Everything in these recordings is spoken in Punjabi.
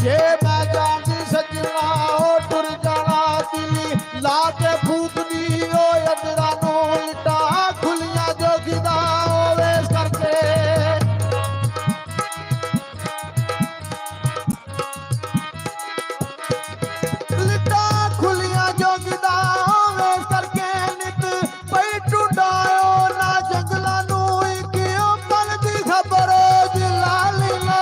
जे मैं जानती सजना ओ टुर जाना दिली ला के फूकनी ओ अंदरा नो इटा खुलियां जोगिदा ओवेस करके लिटा खुलियां जोगिदा ओवेस करके नित पई टुंडायो ना जंगला नु इकियो पल दी खबर जिला लीला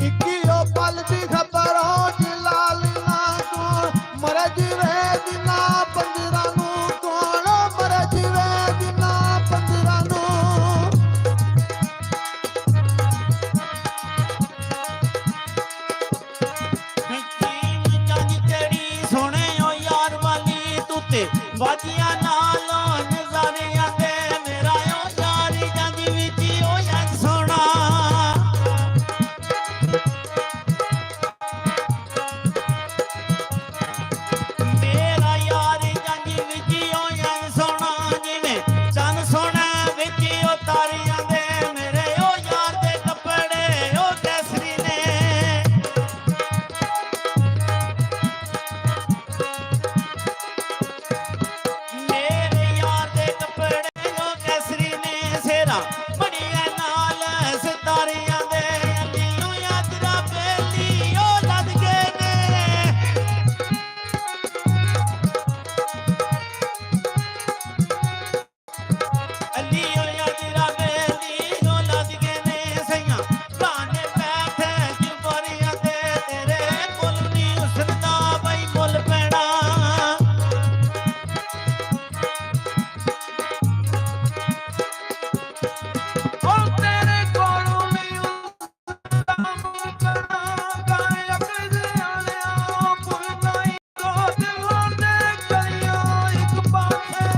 इकियो पल दी खबर हो जिला लीला कौन मर जीवे दिना पंजरा नू कौन मर जीवे दिना पंजरा नू बाजिया नालो नजारे आते मेरा ओ यारी जंज विच ओ जंज सोना मेरा यारी जंज विच ओ जंज सोना जिवें चन सोना विच ओ तारियां दे मेरे ओ यार दे कपड़े ओ केसरी ने मेरे यार दे कपड़े ओ केसरी ने सेरा बड़िया नाल सितारियां दे अलीओ यात्रा बेली ओ लद के ने अलीओ यात्रा बेली ओ लद के ने सैया गाने बैठे जुबरियां दे तेरे मुल नी उसदा बई मुल पैना ओ तेरे कोलों नहीं उसदा मुल पैना गाए अपने आलिया भुलना ही को दिलों दे करियो एक पासे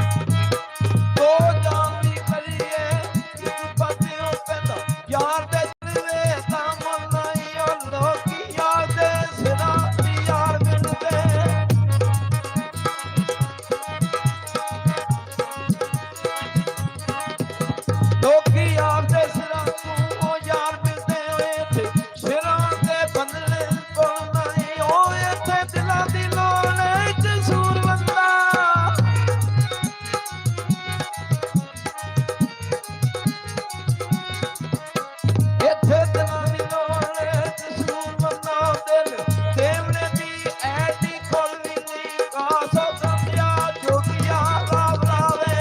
दो जानी करिए एक पासे ओ पैदा यार दे चलवे सामल नहीं ओ लोकी यार दे सिरा यार मिलदे लोकी यार दे सिरा तू ओ यार मिलदे ओए थे सिरा दे बंदले कोल नहीं ओ इथे दिला दी लोल इच सूर बंदा इथे दिला दी लोल इच सूर बंदा दिल देवने दी ऐडी खोलनी नी कासो समझा जोगिया राव रावे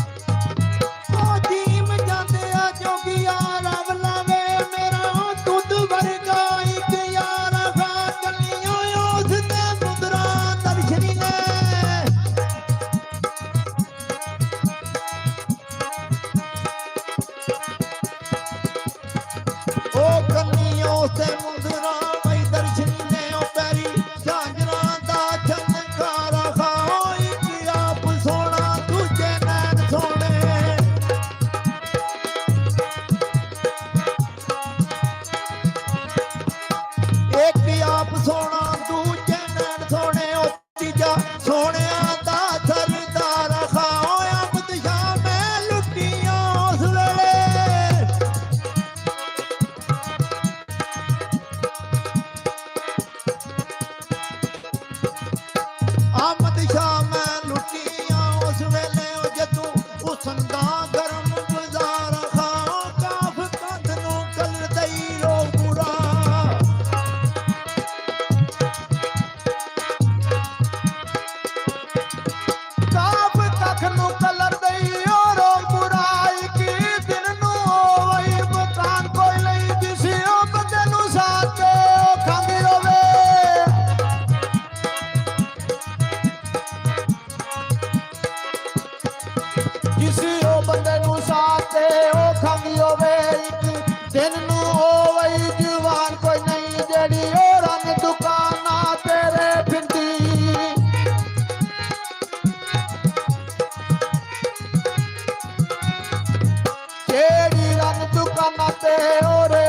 ओ जीम जाते आ जोगिया रब लावे मेरा दुध वर्गा एक यार खा कलियो उस ते मुद्रा दर्शनी ने ओ कलियो से मुद्रा वही दर्शनी ने ओ पैरी झांझरा दा चमकारा खाओ एक आप सोना दूजे नैन सोने एक आप सोना दूजे नैन सोने ओ तीजा सोने दा सरदार खाओ अमद शाह मैं लुटिया उस वेले अमद शाह मैं लुटिया उस वेले ओ जदू हुसन दा गरम बाजार खाओ काफ कंध नु कल दई रो बुरा काफ कख नु कलर दई और बुराई की दिन नु वही मकान कोई नहीं जिसी ओ बंदे नु साथ के खांदी होवे जिसी ओ बंदे नु साथ के ओ खांदी होवे एक दिन नु ओ वही जवान कोई नहीं जेड़ी ओ रंग दुकाना तेरे फिरदी जेड़ी रंग दुकाना ते ओरे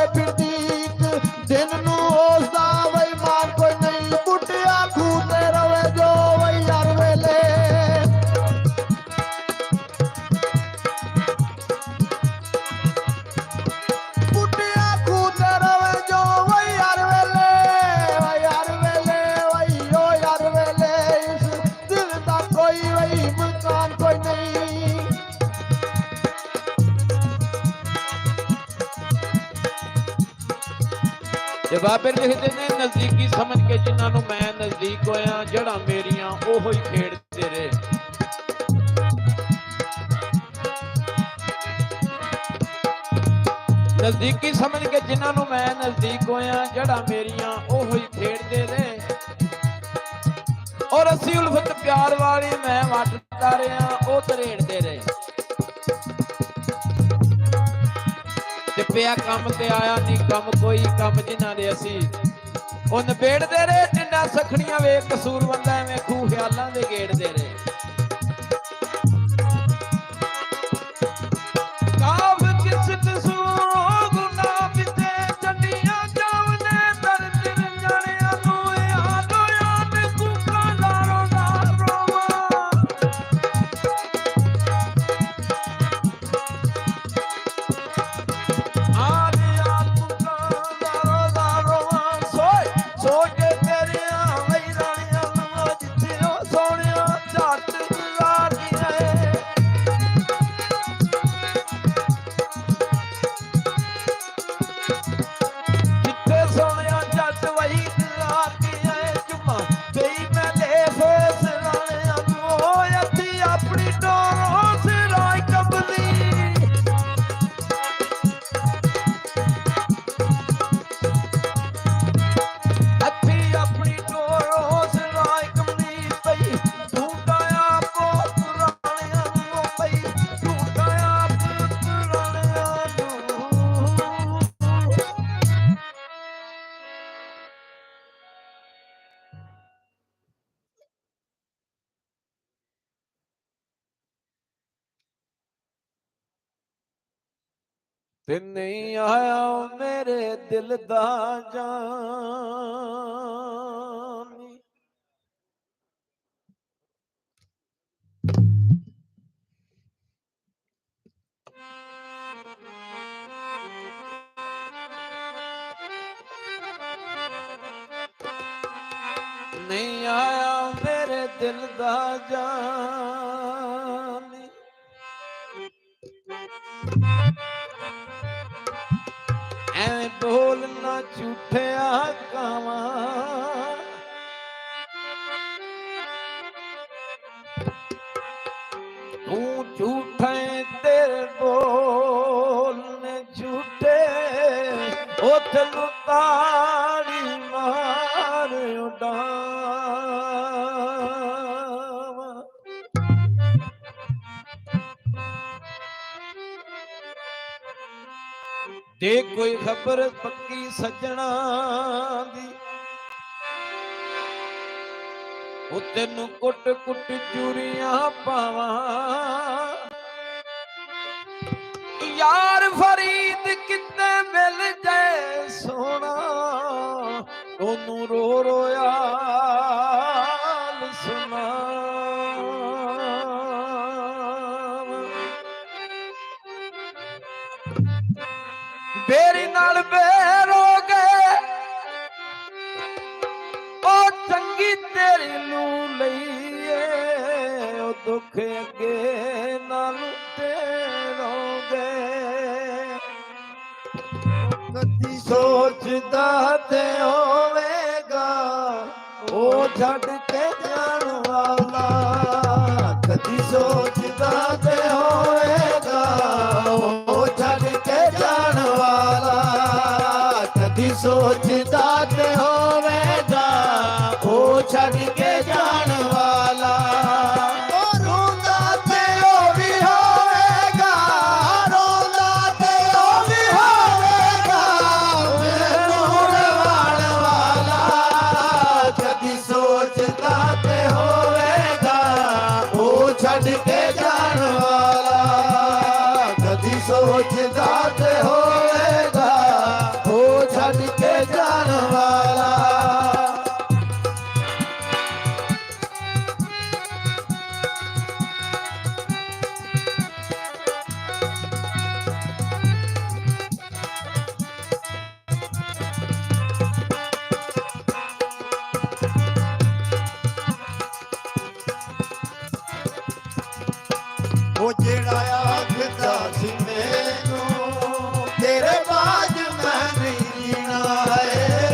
ਤੇ ਬਾਬੇ ਲਿਖਦੇ ਨੇ ਨਜ਼ਦੀਕੀ ਸਮਝ ਕੇ ਜਿਨ੍ਹਾਂ ਨੂੰ ਮੈਂ ਨਜ਼ਦੀਕ ਹੋਇਆ, ਜੜਾਂ ਮੇਰੀਆਂ ਉਹੋ ਹੀ ਖੇਡਦੇ ਰਹੇ। ਨਜ਼ਦੀਕੀ ਸਮਝ ਕੇ ਜਿਨ੍ਹਾਂ ਨੂੰ ਮੈਂ ਨਜ਼ਦੀਕ ਹੋਇਆ, ਜੜਾਂ ਮੇਰੀਆਂ ਉਹੋ ਹੀ ਖੇਡਦੇ ਰਹੇ। ਔਰ ਅਸੀਂ ਉਲਫਤ ਪਿਆਰ ਵਾਲੀ ਮੈਂ ਵੱਟਦਾ ਰਿਹਾ, ਉਹ ਤਰੇੜਦੇ ਰਹੇ। ਤੇ ਪਿਆ ਕੰਮ ਤੇ ਆਇਆ ਨਹੀਂ ਕੰਮ ਕੋਈ, ਕੰਮ ਜਿਨ੍ਹਾਂ ਦੇ ਅਸੀਂ ਉਹ ਨਿਬੇੜਦੇ ਰਹੇ। ਟਿੰਡਾਂ ਸਖਣੀਆਂ ਵੇਖ ਕਸੂਰਵੰਦਾ ਐਵੇਂ ਖੂਹ ਖਿਆਲਾਂ ਦੇ ਗੇੜਦੇ ਰਹੇ। ਕਾਫ ਕਿਸ ਕਸੂਰ ਗੁਨਾਹ ਪਿੱਛੇ ਚੰਡੀਆਂ ਜਾਵਨੇ ਦਰਦ ਜਾਣਿਆਂ ਨੂੰ ਯਾਦ ਯਾਦ ਕੁੱਕਾ ਲਾਰੋ ਲਾਰੋ ਤੇ ਨਹੀਂ ਆਇਆ ਮੇਰੇ ਦਿਲ ਦਾ ਜਾਨੀ। ਨਹੀਂ ਆਇਆ ਮੇਰੇ ਦਿਲ ਦਾ ਜਾਨੀ। ਐਵੇਂ ਬੋਲਣਾ ਝੂਠਿਆ ਕਾਵਾਂ, ਤੂੰ ਝੂਠੇ ਤੇਰੇ ਬੋਲਨੇ ਝੂਠੇ, ਉਹ ਤੈਨੂੰ ਤਾੜੀ ਮਾਰ ਉਡਾਵਾਂ। ਤੇ ਕੋਈ ਖਬਰ ਪੱਕੀ ਸੱਜਣਾ ਦੀ, ਉਹ ਤੈਨੂੰ ਕੁੱਟ ਕੁੱਟ ਚੂਰੀਆਂ ਪਾਵਾਂ। ਯਾਰ ਫਰੀਦ ਕਿਤੇ ਮਿਲ ਜਾਏ ਸੋਹਣਾ, ਉਹਨੂੰ ਰੋ ਰੋਇਆ ਸੁਣਾ। ਬੇਰੀ ਨਾਲ ਬੇਰ ਹੋ ਗਏ, ਉਹ ਚੰਗੀ ਤੇਰੀ ਨੂੰ ਲਈਏ, ਉਹ ਦੁੱਖ ਅੱਗੇ ਨਾਲ ਤੇਰੋਗੇ। ਕਦੀ ਸੋਚਦਾ ਤੇ ਹੋਵੇਗਾ, ਉਹ ਛੱਡ ਕੇ ਜਾਣ ਵਾਲਾ। ਕਦੀ ਸੋਚਦਾ ਤੇ ਹੋਵੇਗਾ, ਉਹ ਛੱਡ ਕੇ ਜਾਣ ਵਾਲਾ। ਕਦੀ ਸੋਚਦਾ ਤੇ ਹੋਵੇਗਾ, ਉਹ ਛੱਡ ਕੇ ਜਾਣ ਵਾਲਾ। ਉਹ ਰੋਂਦਾ ਤੇ ਉਹ ਵੀ ਹੋਵੇਗਾ, ਰੋਂਦਾ ਤੇ ਉਹ ਵੀ ਹੋਵੇਗਾ, ਮੈਨੂੰ ਰਵਾਣ ਵਾਲਾ। ਕਦੀ ਸੋਚਦਾ ਤੇ ਹੋਵੇਗਾ, ਉਹ ਛੱਡ ਕੇ ਜਾਣ ਵਾਲਾ। ਕਦੀ ਸੋਚਦਾ ਤੇ ਹੋਵੇਗਾ, ਉਹ ਛੱਡ ਕੇ ਜਾਣ ਵਾਲਾ। ਉਹ ਜਿਹੜਾ ਆਖਦਾ ਸੀ ਮੈਨੂੰ, ਤੇਰੇ ਬਾਝ ਮੈਂ ਨਹੀਂ ਜੀਣਾ ਏ।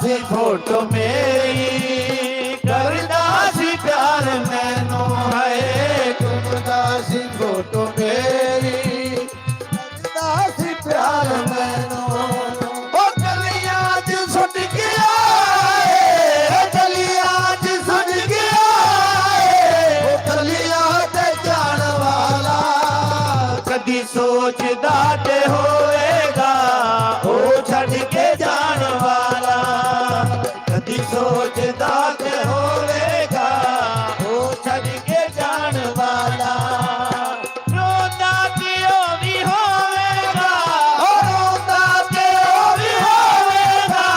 सी फोटो मेरी करदा सी प्यार मैनू है चुमदा सी फोटो मेरी करदा सी प्यार मैनू ओ गलियां च सुट के आए गलियां च सुट के आए ओ कलियां ते जान वाला कदी सोचदा ते होएगा ओ छड़ के जान वाला कदी सोचदा ते होएगा ओ छड़ के जान वाला रोंदा ते ओ भी होवेगा ओ रोंदा ते ओ भी होवेगा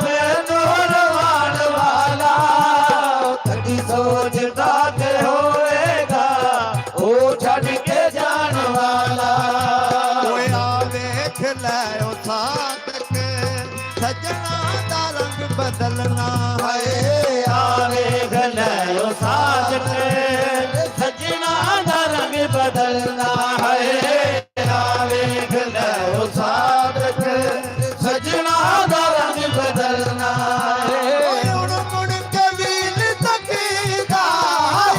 मैनू रवान वाला कदी सोचदा ते होएगा ओ छड़ के जान वाला ओए आ वेख लै ओ सादक सजना दा रंग बदलना है आवे गलो साजन सजना दा रंग बदलना है आवे गलो साजन सजना दा रंग बदलना है ओए उड़ मुड़ के वील तकीदा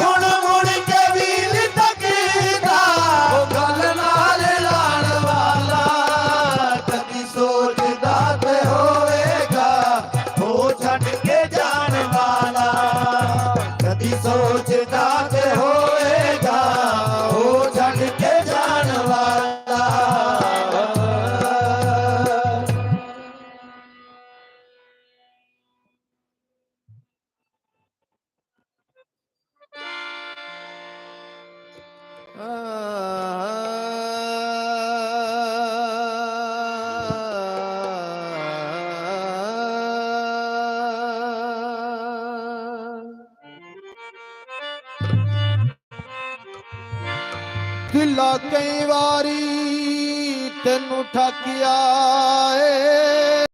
हुण मुड़ के वील तकीदा ओ गल नाल लाण वाला कदी सोचदा ते होएगा ओ छड़ के जान वाला कदी सोचदा ते होएगा ओ छड़ के जान वाला दिला कई वारी तेनू ठकिया ਏ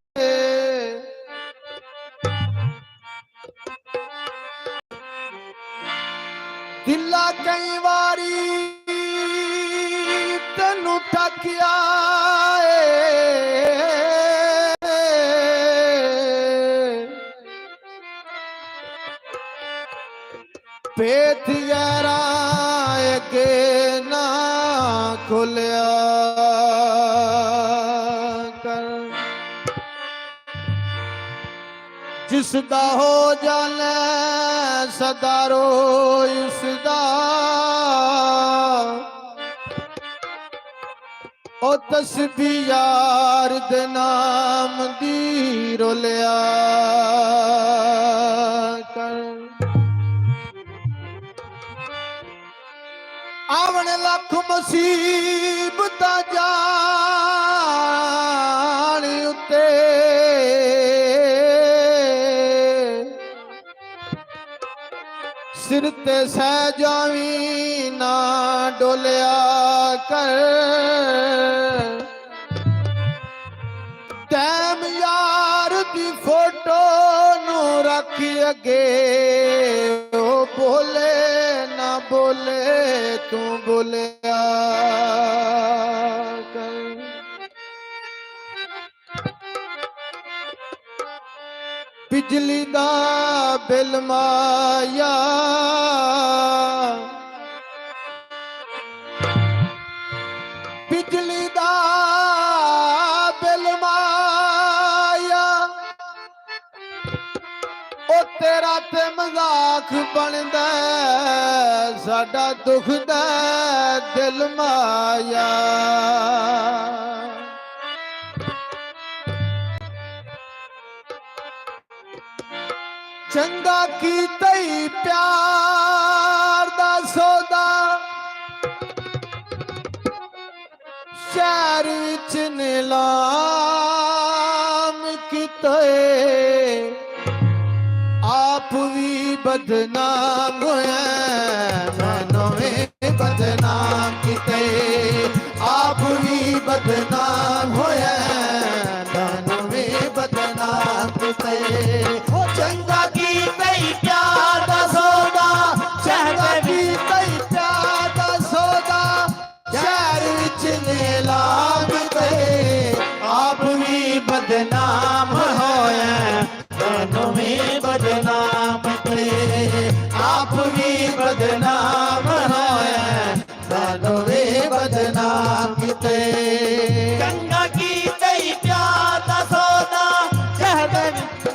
दिला कई वारी तेनू ठकिया पेट यारा के ना खुलिया कर जिसदा हो जाने सदारो इसदा ओ तस्बी यार दे नाम दी रोलिया कर आवन लख मुसीबत जान उते सिर ते सह जावी ना डोलिया कर टैम यार दी फोटो नू रख अगे ओ बोले ना बोले तू बोलिया कर बिजली दा बिल माया बिजली दा बिल माया ओ तेरा ते मजाक बनदा साडा दुखदा दिल माया चंगा कीता ही प्यार दा सौदा शहर विच नीलाम कीते आप भी बदनाम होया मैनू भी बदनाम कीते आप भी बदनाम होया मैनू भी बदनाम कीते चंगा की तई प्यार दा सौदा चंगा कीता ही प्यार दा सौदा शहर विच नीलाम कीते आप भी बदनाम होया बदनाम किते चंगा की तई प्यार दा सौदा शहद विच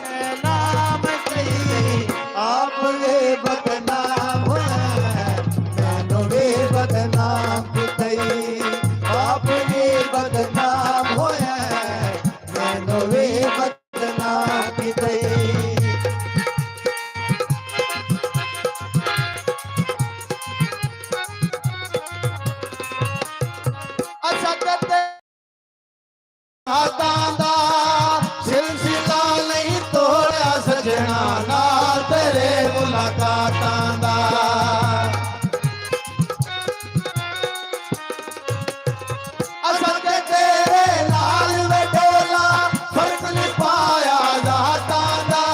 नाम कई आप वे बदनाम होया मैनू वे बदनाम किते आप वे बदनाम होया मैनू वे बदनाम किते हाथां दा सिलसिला नहीं तोड़िया सजना नाल तेरे मुलाकातां दा असल ते तेरे नाल वे डोला फर्क नहीं पाया हाथां दा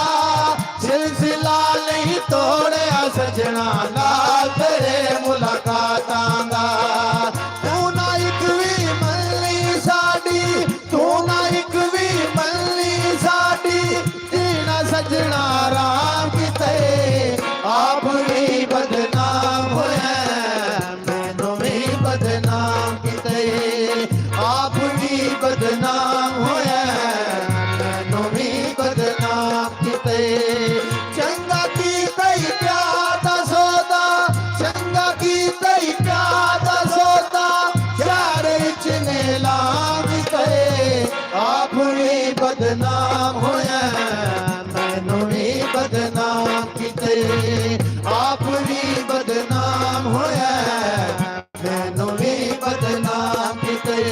सिलसिला नहीं तोड़िया सजना नाल तेरे मुलाकातां दा तू ना इक भी मल्ली साडी तू ना इक भी मल्ली साडी जीना सजना राम किते आप भी बदनाम होया मैनू भी बदनाम किते आप भी बदनाम होया मैनू भी बदनाम किते चंगा की तई प्यार दा सौदा चंगा की तई प्यार दा सौदा यार विच ने लाम किते आप भी बदनाम होया मैनू भी बदनाम किते आप भी बदनाम होया मैनू भी बदनाम किते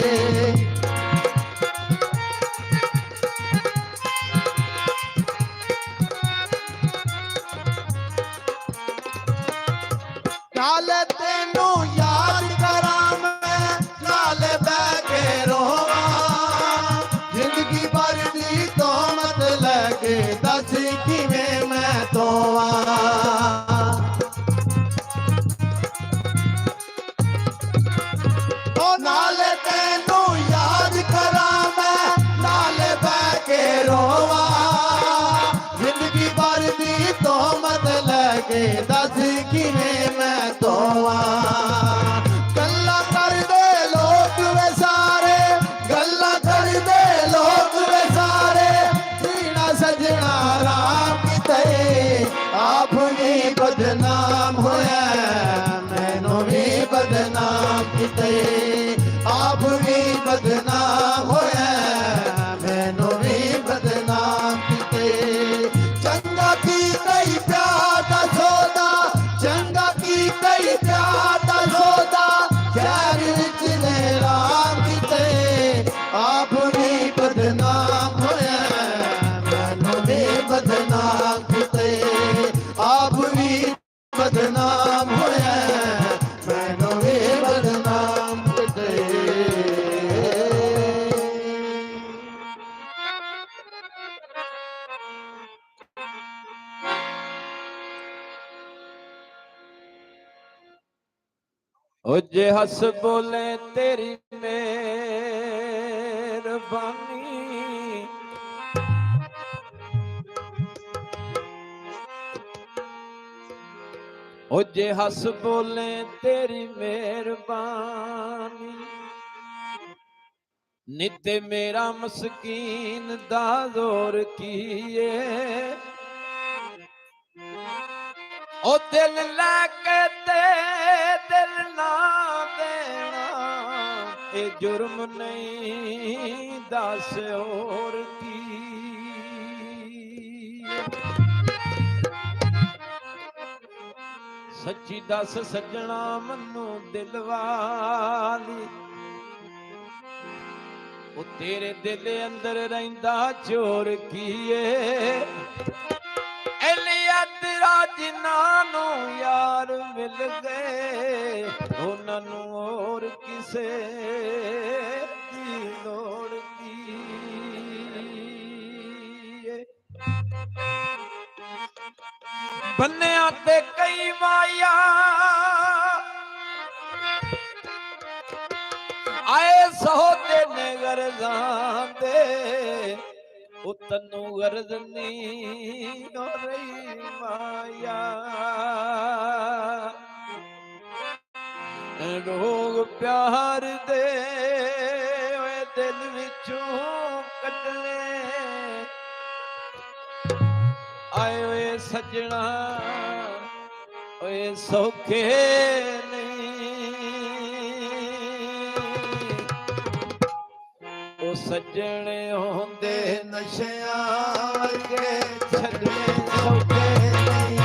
नाले तेनू याद करा मैं नाले बह के रोवा जिंदगी भर दी तो मत लगे दस किवें मैं तोवा ओ नाले तेनू याद करा मैं नाले बह के रोवा जिंदगी भर दी तो मत लगे दस किवें मैं तोवा गल्ला कर दे लोग वे सारे गल्ला कर दे लोग वे सारे जीना सजना राम किते आप भी बदनाम होया मैनू भी बदनाम किते आप भी बदनाम होया मैनू भी बदनाम किते चंगा की तई प्यार दा सौदा चंगा की तई प्यार दा सौदा प्यार विच ने राम किते आप भी बदनाम होया मैनू भी बदनाम किते आप भी बदनाम होया मैनू भी बदनाम किते ओ जे हस बोले तेरी मेहरबानी ओ जे हस बोले तेरी मेहरबानी नित मेरा मस्कीन दा जोर किए ओ दिल लैके ते दिल ना देना ये जुर्म नहीं दस और की सच्ची दस सजना मनु दिल वाली ओ तेरे दिल अंदर रहिंदा चोर कीए तेरा जिन्हों यार मिल गए उन्होंने और किसे की लोड़ की बन्निया ते कई माया आए सहोते ने गरजां दे उतनु गर्द नहीं हो रही माया ਰੋਗ ਪਿਆਰ ਦੇ ਓਏ ਦਿਲ ਵਿੱਚੋਂ ਕੱਢਣੇ ਆਏ ਓਏ ਸੱਜਣਾ ਓਏ ਸੌਖੇ ਨਹੀਂ ਉਹ ਸੱਜਣੇ ਹੁੰਦੇ ਨਸ਼ਿਆਂ ਵਰਗੇ ਛੱਡਣੇ ਸੌਖੇ ਨਹੀਂ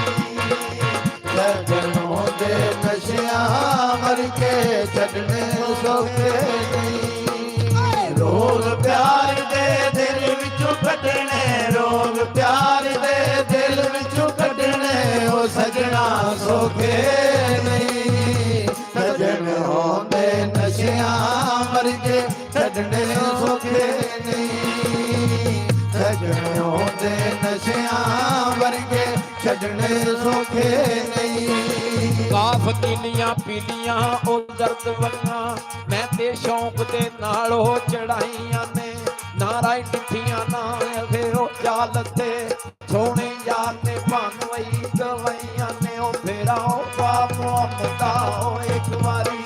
ਸੱਜਣੋਂ ਦੇ ਨਸ਼ਿਆਂ ਵਰਗੇ ਛੱਡਣੇ ਸੌਖੇ ਨਹੀਂ ਰੋਗ ਪਿਆਰ ਦੇ ਦਿਲ ਵਿੱਚੋਂ ਕੱਢਣੇ ਰੋਗ ਪਿਆਰ ਦੇ ਦਿਲ ਵਿੱਚੋਂ ਕੱਢਣੇ ਉਹ ਸੱਜਣਾ ਸੌਖੇ ਨਹੀਂ ਸੱਜਣ ਹੁੰਦੇ ਨਸ਼ਿਆਂ ਵਰਗੇ ਛੱਡਣੇ ਸੌਖੇ ਨਹੀਂ ਸੱਜਣ ਹੁੰਦੇ ਨਸ਼ਿਆਂ ਵਰਗੇ ਛੱਡਣੇ ਸੌਖੇ ਨਹੀਂ ਕਾਫ ਕੀਲੀਆਂ ਪੀਲੀਆਂ ਉਹ ਦਰਦ ਵੰਨਾ ਮੈਂ ਤੇ ਸ਼ੌਂਕ ਦੇ ਨਾਲ ਉਹ ਚੜਾਈਆਂ ਨੇ ਨਾਰਾਇ ਟਿੱਠੀਆਂ ਨਾ ਫੇਰ ਉਹ ਜਾਲ ਤੇ ਸੋਹਣੇ ਯਾਰ ਨੇ ਭਾਨਵਈ ਗਵਾਈਆਂ ਨੇ ਉਹ ਫੇਰਾ ਉਹ ਬਾਪ ਮੁਹੰਮਦਾ ਉਹ ਇੱਕ ਵਾਰੀ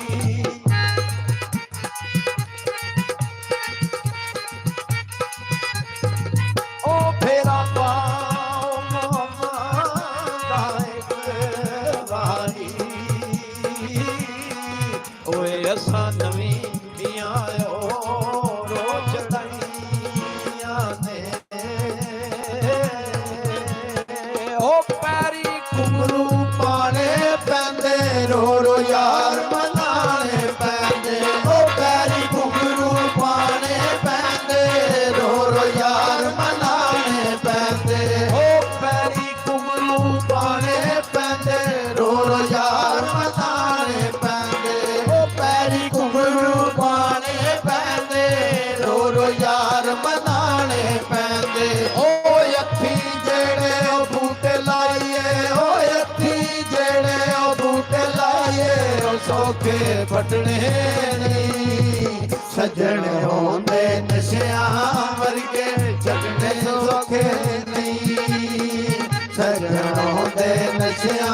ਉਹ ਫੇਰਾ ਪਾਉ ਮੁਹੰਮਦਾ ਇੱਕ ਵਾਰੀ ਓਏ ਅਸਾਂ ਨਵੀਂ ਦੀਆਂ ਉਹ ਰੋ ਚੜਾਈਆਂ ਨੇ ਉਹ ਪੈਰੀ ਘੁੰਗਰੂ ਪਾਣੇ ਪੈਂਦੇ ਰੋ ਰੋ ਯਾਰ ਮਨਾਣੇ ਪੈਂਦੇ ਉਹ ਪੈਰੀ ਘੁੰਗਰੂ ਪਾਣੇ ਪੈਂਦੇ ਰੋ ਰੋ ਯਾਰ ਮਨਾਣੇ ਪੈਂਦੇ ਉਹ ਪੈਰੀ ਘੁੰਗਰੂ ਪਾਣੇ ਪੈਂਦੇ ਰੋ ਰੋ ਯਾਰ ਮਨਾਣੇ ਪੈਂਦੇ ਉਹ ਪੈਰੀ ਘੁੰਗਰੂ ਪਾਣੇ ਪੈਂਦੇ ਰੋ ਰੋ ਯਾਰ ਮਨਾਣੇ ਪੈਂਦੇ ਉਹ ਅੱਖੀ ਜਿਹੜੇ ਉਹ ਬੂਟੇ ਲਾਈਏ ਉਹ ਅੱਖੀ ਜਿਹੜੇ ਉਹ ਬੂਟੇ ਲਾਈਏ ਉਹ ਸੌਖੇ ਫਟਣੇ ਨਹੀਂ ਸੱਜਣ ਹੁੰਦੇ ਨਸ਼ਿਆਂ ਵਰਗੇ ਛੱਡਣੇ ਸੌਖੇ ਨਹੀਂ ਸੱਜਣ ਹੁੰਦੇ ਨਸ਼ਿਆਂ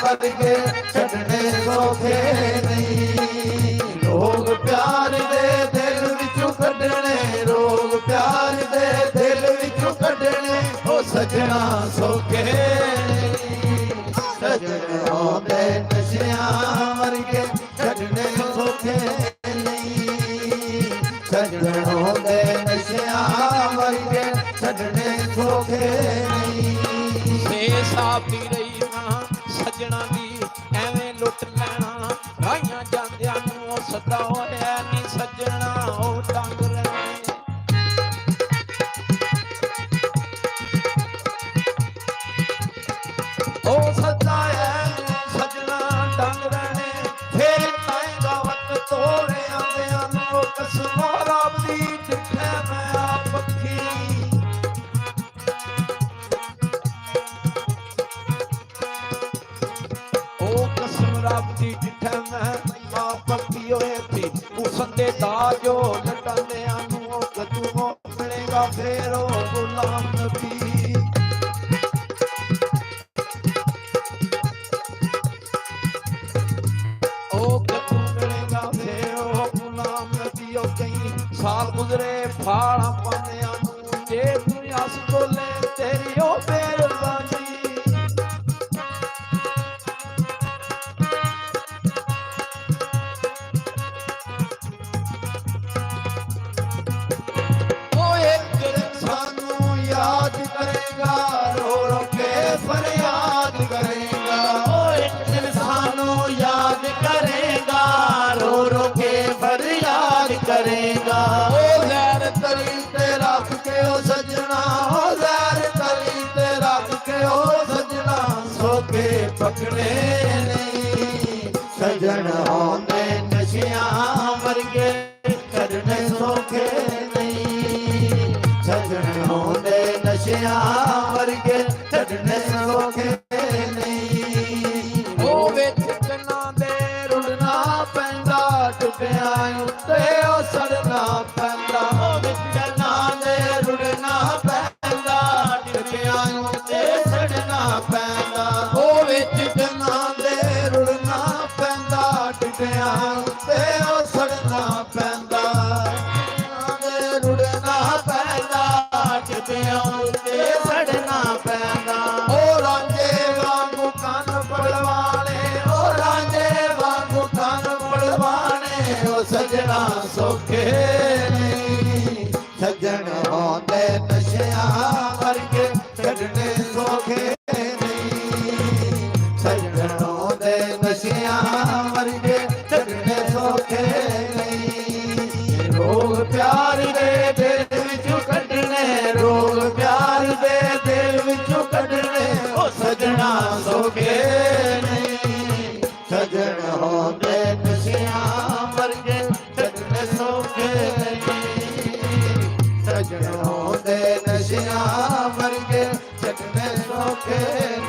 ਵਰਗੇ ਛੱਡਣੇ ਸੌਖੇ ਨਹੀਂ ਰੋਗ ਪਿਆਰ ਦੇ ਦਿਲ ਵਿੱਚੋਂ ਕੱਢਣੇ ਰੋਗ ਪਿਆਰ ਦੇ ਦਿਲ ਵਿੱਚੋਂ ਕੱਢਣੇ ਉਹ ਸੱਜਣਾ ਸੌਖੇ ਨਹੀਂ ਸੱਜਣ ਹੁੰਦੇ ਨਸ਼ਿਆਂ ਵਰਗੇ ਛੱਡਣੇ ਸੌਖੇ ਨਹੀਂ ਸੱਜਣ ਹੁੰਦੇ ਨਸ਼ਿਆਂ ਵਰਗੇ ਛੱਡਣੇ ਸੌਖੇ ਨਹੀਂ ਸੇ ਸਾਬੀ ਰਹੀ ਨਾ ਸੱਜਣਾ ਦੀ ਐਵੇਂ ਲੁੱਟ ਲੈਣਾ ਰਾਈਆਂ ਜਾਂਦਿਆਂ ਨੂੰ ਉਹ ਸਦਾ ਹੋਇਆ ਨੀ ਸੱਜਣਾ ਉਹ ਡੰਗ ਰਹਿਣੇ ਉਹ ਸਦਾ ਹੈ ਸੱਜਣਾ ਡੰਗ ਰਹਿਣੇ ਫੇਰ ਤਾਏਗਾ ਵਕਤ ਤੋਰੇ ਆਂਦਿਆਂ ਨੂੰ ਉਹ ਕਸਮਾਂ ਰੱਬ ਦੀ ਜਿੱਥੇ ਮੈਂ ਆ ਪੱਖੀ ਉਹ ਕਸਮ ਰੱਬ ਦੀ ਜਿੱਥੇ ਮੈਂ ਆ ਪੱਕੀ ਹੋਏ ਸੀ ਉਸ ਸੰਦੇ ਦਾ ਜੋ ਲਟਾਂਦਿਆਂ ਨੂੰ ਉਹ ਕਦੋਂ ਮਿਲੇਗਾ ਫੇਰ ਉਹ ਗੁਲਾਮ ਨਬੀ ਉਹ ਕਦੋਂ ਮਿਲੇਗਾ ਫੇਰ ਉਹ ਗੁਲਾਮ ਨਬੀ ਉਹ ਕਈ ਸਾਲ ਗੁਜ਼ਰੇ ਫਾਲਾਂ ਪਾਉਂਦਿਆਂ ਨੂੰ ਜੇ ਤੂੰ ਹੱਸ ਬੋਲੇ ਤੇਰੀ ਉਹ ਮਿਹਰਬਾਨੀ ਉਹ ਇੱਕ ਦਿਨ ਸਾਨੂੰ ਯਾਦ ਕਰੇਗਾ ਰੋ ਰੋ ਕੇ ਫਰਿਆਦ ਕਰੇਗਾ ਉਹ ਇੱਕ ਦਿਨ ਸਾਨੂੰ ਯਾਦ ਕਰੇਗਾ ਰੋ ਰੋ ਕੇ ਫਰਿਆਦ ਕਰੇਗਾ ਉਹ ਜ਼ਹਿਰ ਤਲੀ ਤੇ ਰੱਖ ਕੇ ਉਹ ਸੱਜਣਾ ਉਹ ਜ਼ਹਿਰ ਤਲੀ ਤੇ ਰੱਖ ਕੇ ਉਹ ਸੱਜਣਾ ਸੋਕੇ ਪਕੜੇ ਨਹੀਂ ਸੱਜਣ ਹੁੰਦੇ ਨਸ਼ਿਆਂ ਵਰਗੇ ਛੱਡਣੇ ਸੌਖੇ ਨਹੀਂ ਸੱਜਣ ਹੁੰਦੇ ਨਸ਼ਿਆਂ ਵਰਗੇ ਛੱਡਣੇ ਸੌਖੇ ਨਹੀਂ ਉਹ ਵਿੱਚ ਕੰਨਾਂ ਦੇ ਰੁਲਣਾ ਪੈਂਦਾ ਟੁੱਟਿਆਂ ਉੱਤੇ ਉਹ ਸੜਨਾ ਪੈਂਦਾ ਉਹ ਵਿੱਚ ਕੰਨਾਂ ਦੇ ਰੁਲਣਾ ਪੈਂਦਾ ਟੁੱਟਿਆਂ ਉੱਤੇ ਸੜਨਾ ਪੈਂਦਾ ਉਹ ਵਿੱਚ ਕੰਨਾਂ ਦੇ ਰੁਲਣਾ ਪੈਂਦਾ ਟੁੱਟਿਆਂ ਸਜਣਾ ਸੌਖੇ ਨਹੀਂ ਸਜਣ ਹੋਂਦੇ ਨਸ਼ਿਆਂ ਵਰਗੇ ਛੱਡਣੇ ਸੌਖੇ ਨਹੀਂ ਸਜਣ ਹੋਂਦੇ ਨਸ਼ਿਆਂ ਵਰਗੇ ਛੱਡਣੇ ਸੌਖੇ ਨਹੀਂ ਰੋਗ ਪਿਆਰ ਦੇ ਦਿਲ ਵਿੱਚੋਂ ਕੱਢਣੇ ਰੋਗ ਪਿਆਰ ਦੇ ਦਿਲ ਵਿੱਚੋਂ ਕੱਢਣੇ ਉਹ ਸਜਣਾ ਸੌਖੇ ਨਹੀਂ ਸਜਣ ਹੋਂਦੇ ਨਸ਼ਿਆਂ ਵਰਗੇ ਛੱਡਣੇ ਸੌਖੇ ਨਹੀਂ ਸਜਣ ਹੋਂਦੇ ਨਸ਼ਿਆਂ ਵਰਗੇ ਛੱਡਣੇ ਸੌਖੇ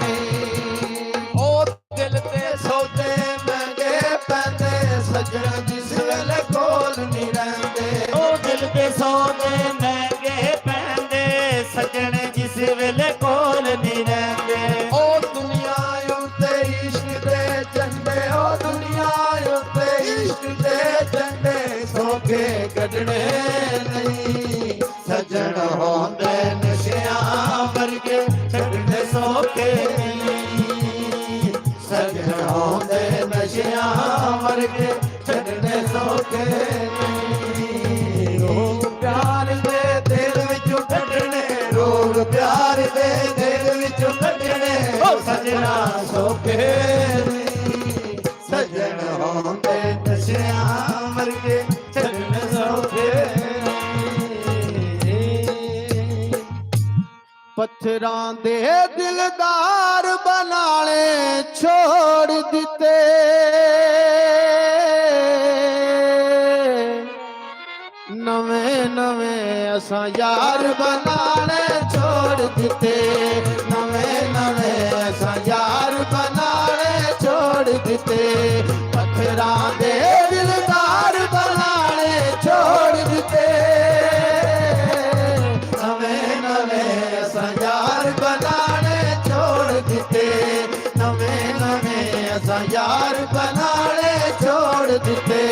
ਨਹੀਂ ਉਹ ਦਿਲ ਤੇ ਸੌਦੇ ਮਹਿੰਗੇ ਪੈਂਦੇ ਸਜਣ ਜਿਸ ਵੇਲੇ ਕੋਲ ਨਹੀਂ ਰਹਿੰਦੇ ਉਹ ਦਿਲ ਤੇ ਸੌਦੇ ਮਹਿੰਗੇ ਪੈਂਦੇ ਸੱਜਣ ਜਿਸ ਵੇਲੇ ਕੋਲ ਨਹੀਂ ਰਹਿੰਦੇ ਉਹ ਦੁਨੀਆ ਉੱਤੇ ਇਸ਼ਕ ਦੇ ਝੰਡੇ ਉਹ ਦੁਨੀਆ ਉੱਤੇ ਇਸ਼ਕ ਦੇ ਝੰਡੇ ਸੌਖੇ ਕੱਢਣੇ ਨਹੀਂ ਸਜਣ ਹੋਂਦੇ ਨਸ਼ਿਆਂ ਵਰਗੇ ਛੱਡਣੇ ਸੌਖੇ ਨਹੀਂ ਸਜਣ ਹੋਂਦੇ ਨਸ਼ਿਆਂ ਵਰਗੇ ਛੱਡਣੇ ਸੌਖੇ ਨਹੀਂ ਰੋਗ ਪਿਆਰ ਦੇ ਦਿਲ ਵਿੱਚੋਂ ਕੱਢਣੇ ਰੋਗ ਪਿਆਰ ਦੇ ਦਿਲ ਵਿੱਚੋਂ ਕੱਢਣੇ ਉਹ ਸਜਣਾ ਸੌਖੇ ਨਹੀਂ ਸਜਣ ਹੋਂਦੇ ਨਸ਼ਿਆਂ ਵਰਗੇ ਛੱਡਣੇ ਸੌਖੇ ਨਹੀਂ ਪੱਥਰਾਂ ਦੇ ਦਿਲਦਾਰ ਬਣਾਲੇ ਛੋੜ ਦਿੱਤੇ ਨਵੇਂ ਨਵੇਂ ਅਸਾਂ ਯਾਰ ਬਣਾਲੇ ਛੋੜ ਦਿੱਤੇ ਨਵੇਂ ਨਵੇਂ ਅਸਾਂ ਯਾਰ ਬਣਾਲੇ ਛੋੜ ਦਿੱਤੇ ਪੱਥਰਾਂ ਦੇ ਦਿਲਦਾਰ ਬਣਾਲੇ ਛੋੜ ਦਿੱਤੇ ਨਵੇਂ ਨਵੇਂ ਅਸਾਂ ਯਾਰ ਬਣਾਲੇ ਛੋੜ ਦਿੱਤੇ ਨਵੇਂ ਨਵੇਂ ਅਸਾਂ ਯਾਰ ਬਣਾਲੇ ਛੋੜ ਦਿੱਤੇ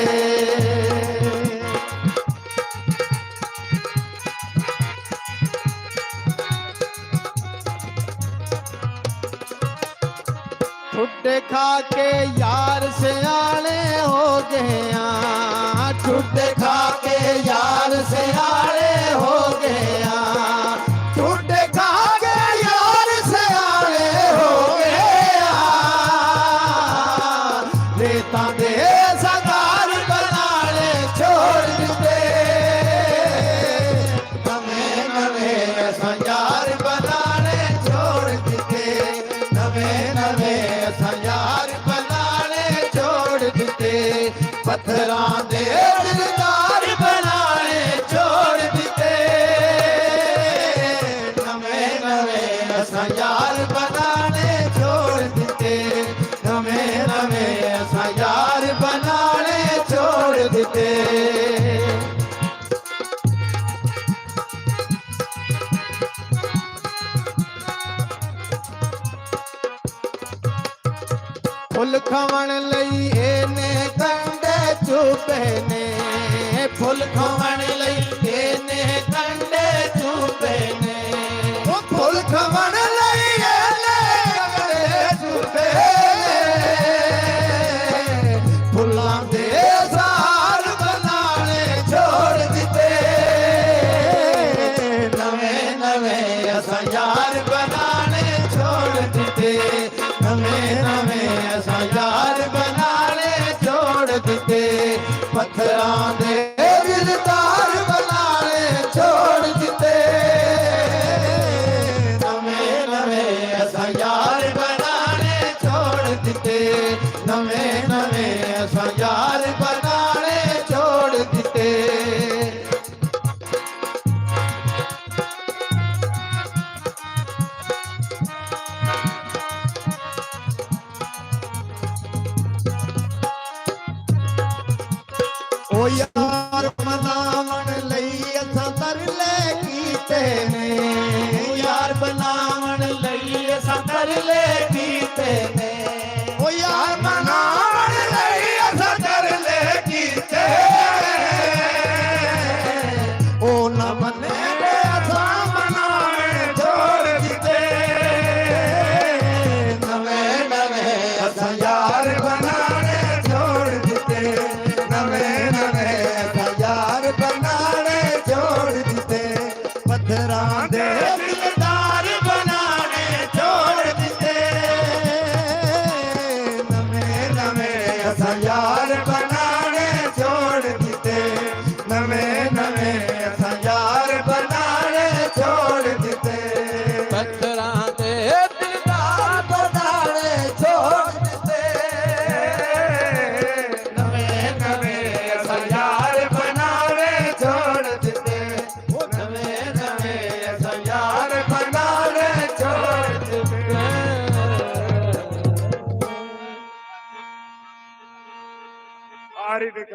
ठुड्डे खा के यार सियाने हो गया ठुड्डे खा के यार सियाने हो गया ठुड्डे खा के यार सियाने हो गया रेता दे सगार बनाने छोड़ दिते नवे नवे यार बनाने छोड़ दिते नवे नवे यार बनाने छोड़ दिते पत्थरां दे दिलदार बनाने छोड़ दिते नवे नवे यार बनाने छोड़ दिते नवे नवे यार बनाने छोड़ दिते फुल खावण लई एने कंडे चुपे ने फुल खावण लई एने कंडे चुपे ने ओ फुल खावण लई एने कंडे चुपे ने फुल्लां दे सार बनाने छोड़ दिते नवे नवे असां यार बनाने छोड़ दिते नवे नवे यार बनाने छोड़ दिते पत्थरां दे दिलदार बनाने छोड़ दिते नवे नवे यार बनाने छोड़ दिते नवे नवे यार बनाने छोड़ दिते ओ यार बनावण लई असां तरले कीते ने यार बनावण लई असां तरले कीते ने ओ यार बनावण लई असां तरले कीते ओ न मने असां बनावण छोड़ दिते नवे नवे असां यार बनाने छोड़ दिते नवे नवे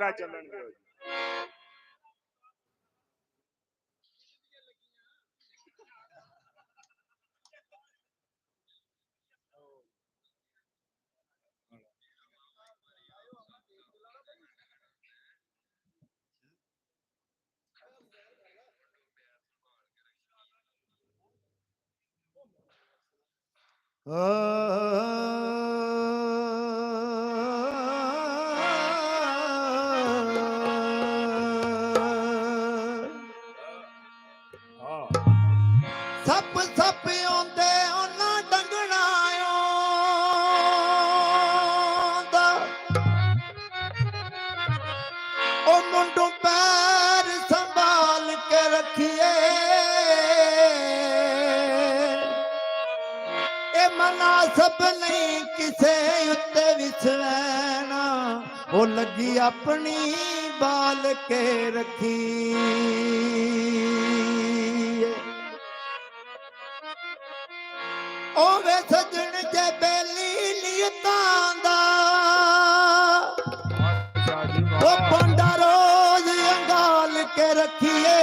ਕਰਾ ਚੱਲਣ ਦਿਓ ਜੀ। ਸੱਪ ਸੱਪ ਆਉਂਦੇ ਉਹਨਾਂ ਡੰਗਣਾ ਆਉਂਦਾ ਉਹ ਮੁੰਡੂ ਪੈਰ ਸੰਭਾਲ ਕੇ ਰੱਖੀਏ ਇਹ ਮਨਾਸਬ ਨਹੀਂ ਕਿਸੇ ਉੱਤੇ ਵਿਛੜਨਾ ਉਹ ਲੱਗੀ ਆਪਣੀ ਬਾਲ ਕੇ ਰੱਖੀ ਓਵੇ ਸਜਣ ਜੇ ਬੇਲੀ ਨੀਤਾਂ ਦਾ ਉਹ ਪੰਡਾ ਰੋਜ਼ ਅੰਗਾਲ ਕੇ ਰੱਖੀਏ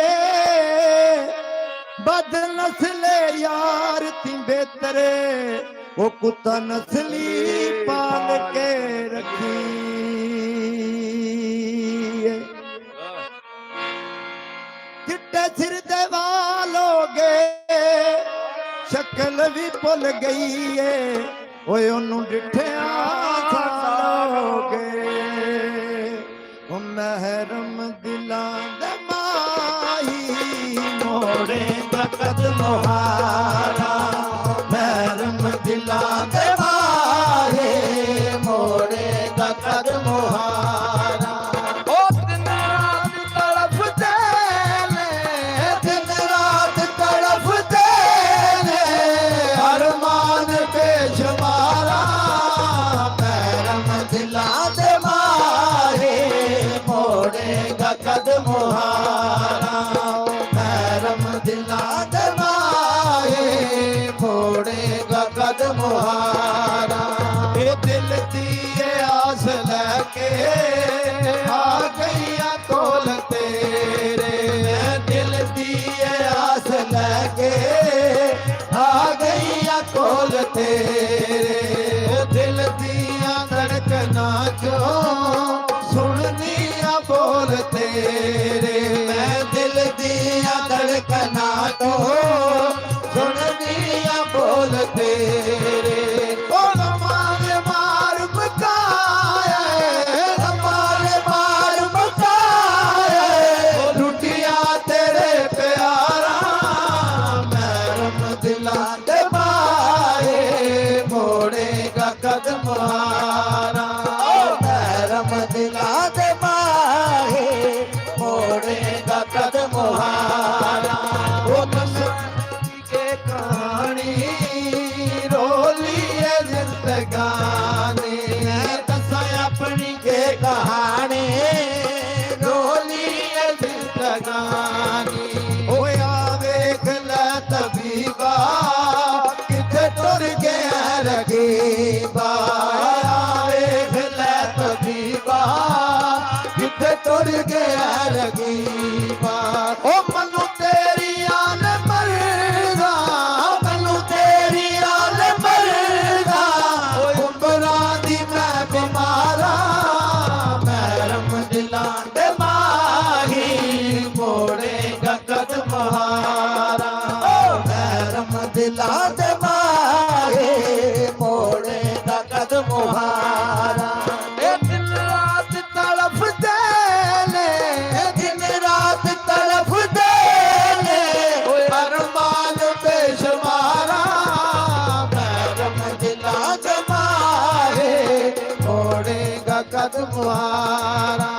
ਬਦ ਨਸਲੇ ਯਾਰ ਤੀ ਬੇਤਰੇ ਉਹ ਕੁੱਤਾ ਨਸਲੀ ਪਾਲ ਕੇ ਰੱਖੀਏ ਚਿੱਟੇ ਸਿਰ ਦੇ ਵਾਲ ਹੋ ਗਏ ਸ਼ਕਲ ਵੀ ਭੁੱਲ ਗਈ ਏ ਓਏ ਉਹਨੂੰ ਡਿਠਿਆ ਸਾਲ ਹੋ ਗਏ ਉਹ ਮਹਿਰਮ ਦਿਲਾਂ ਦੇ ਮਾਹੀ ਮੋੜੇ ਦਾ ਕਦਮ ਹਾਰਾ ਮਹਿਰਮ ਦਿਲਾਂ ਦੇ ਮਾਹੀ ਮੋੜੇ ਦਾ ਕਦਮ ਹਾਰਾ ਉਹ ਦਿਨ ਰਾਤ ਤੜਫਦੇ ਨੇ, ਦਿਨ ਰਾਤ ਤੜਫਦੇ ਨੇ ਅਰਮਾਨ ਬੇਸ਼ੁਮਾਰਾ ਪੈਰਮ ਦਿਲਾਂ ਦੇ ਮਾਰੇ ਮੋੜੇਗਾ ਕਦਮ ਹਾਰਾ ਪੈਰਮ ਦਿਲਾਂ ਦੇ ਮਾਰੇ ਮੋੜੇਗਾ ਕਦਮ ਹਾਰਾ ਇਹ ਦਿਲ ਦੀ ਆਸ ਲੈ ਕੇ ਆ ਗਈਆਂ ਕੋਲ ਤੇਰੇ ਦਿਲ ਦੀ ਆਸ ਲੈ ਕੇ ਆ ਗਈਆਂ ਕੋਲ ਤੇਰੇ ਦਿਲ ਦੀਆਂ ਧੜਕਨਾਂ ਚੋਂ ਸੁਣਨੀਆਂ ਬੋਲ ਤੇਰੇ ਮੈਂ ਦਿਲ ਦੀਆਂ ਧੜਕਨਾਂ ਤੋਂ ਸੁਣਨੀਆਂ ਬੋਲ ਤੇਰੇ ਉਹ ਮਾਰੇ ਮਾਰ ਮਕਾਇਆ ਮਾਰੇ ਮਾਰ ਮਕਾਇਆ ਲੁੱਟਿਆ ਤੇਰੇ ਪਿਆਰਾ ਮਹਿਰਮ ਦਿਲਾਂ ਦੇ ਮਾਏ ਮੋੜੇਗਾ ਕਦਮ ਹਾਰਾ ਮਹਿਰਮ ਦਿਲਾਂ ਦੇ ਮਾਏ ਮੋੜੇਗਾ ਕਦਮ ਹਾਰਾ ਉਹ ਕਸਮ ਕੇ ਕਹਾਣੀ ਰੋਲੀਏ ਜ਼ਿੰਦਗਾਨੀ ਦੱਸਾਂ ਆਪਣੀ ਕੇ ਕਹਾਣੀ ਰੋਲੀਏ ਜ਼ਿੰਦਗਾਨੀ ਓਏ ਆ ਵੇਖ ਲੈ ਤਬੀਬਾ ਕਿੱਥੇ ਟੁਰ ਗਿਆ ਰਗੀਬਾ ਆ ਵੇਖ ਲੈ ਤਬੀਬਾ ਕਿੱਥੇ ਟੁਰ ਗਿਆ ਰਗੀਬਾ ਉਹ ਮਨੂੰ ਤੇਰੀਆਂ ਨੇ ਮਰਦਾ ਮੈਨੂੰ ਤੇਰੀਆਂ ਨੇ ਮਰਦਾ ਉਮਰਾਂ ਦੀ ਮੈਂ ਬਿਮਾਰਾ ਮਹਿਰਮ ਦਿਲਾਂ ਦੇ ਮਾਹੀ ਮੋੜੇਗਾ ਕਦਮ ਹਾਰਾ ਮਹਿਰਮ ਦਿਲਾਂ ਦੇ ਮਾਹੀ ਮੋੜੇਗਾ ਕਦਮ ਹਾਰਾ ਇਹ ਦਿਨ ਰਾਤ ਤੜਫਦੇ ਨੇ ਦਿਨ ਰਾਤ ਤੜਫਦੇ ਨੇ ਅਰਮਾਨ ਬੇਸ਼ੁਮਾਰਾ ਮਹਿਰਮ ਦਿਲਾਂ ਦੇ ਮਾਹੀ ਮੋੜੇਗਾ ਕਦਮ ਹਾਰਾ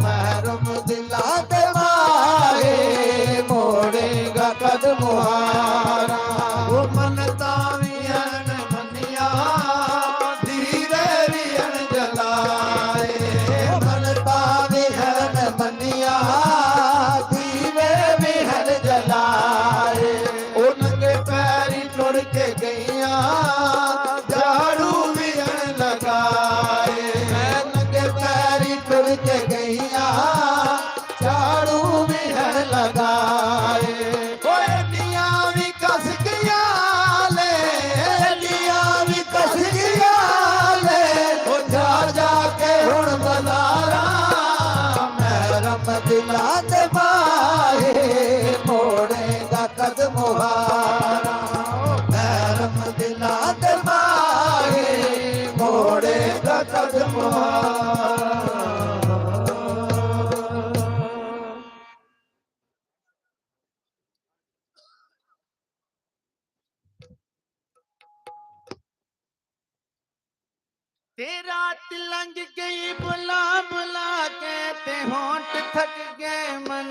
ਮਹਿਰਮ ਦਿਲਾਂ ਦੇ ਮਾਹੀ ਮੋੜੇਗਾ ਕਦਮ ਹਾਰਾ ਉਹ ਮਨਤਾ ਵੀ ਅਣ ਮੰਨੀਆਂ ਧੀਰੇ ਵੀ ਅਣ ਜਲਾਏ ਮਨਤਾ ਵੀ ਅਣ ਮੰਨੀਆਂ ਧੀਰੇ ਵੀ ਅਣ ਜਲਾਏ ਉਹਨਾਂ ਦੇ ਪੈਰੀ ਟੁਰ ਕੇ ਗਈਆਂ ਝਾੜੂ ਵੀ ਅਣ ਲਗਾਏ ਨੰਗੇ ਪੈਰੀ ਟੁਰ दिला ते माहे मोड़ेगा कदम हारा नरम दिला ते माहे मोड़ेगा कदम हारा तेरा तिलंग गई बुला बुला के ते होंठ थक गए मन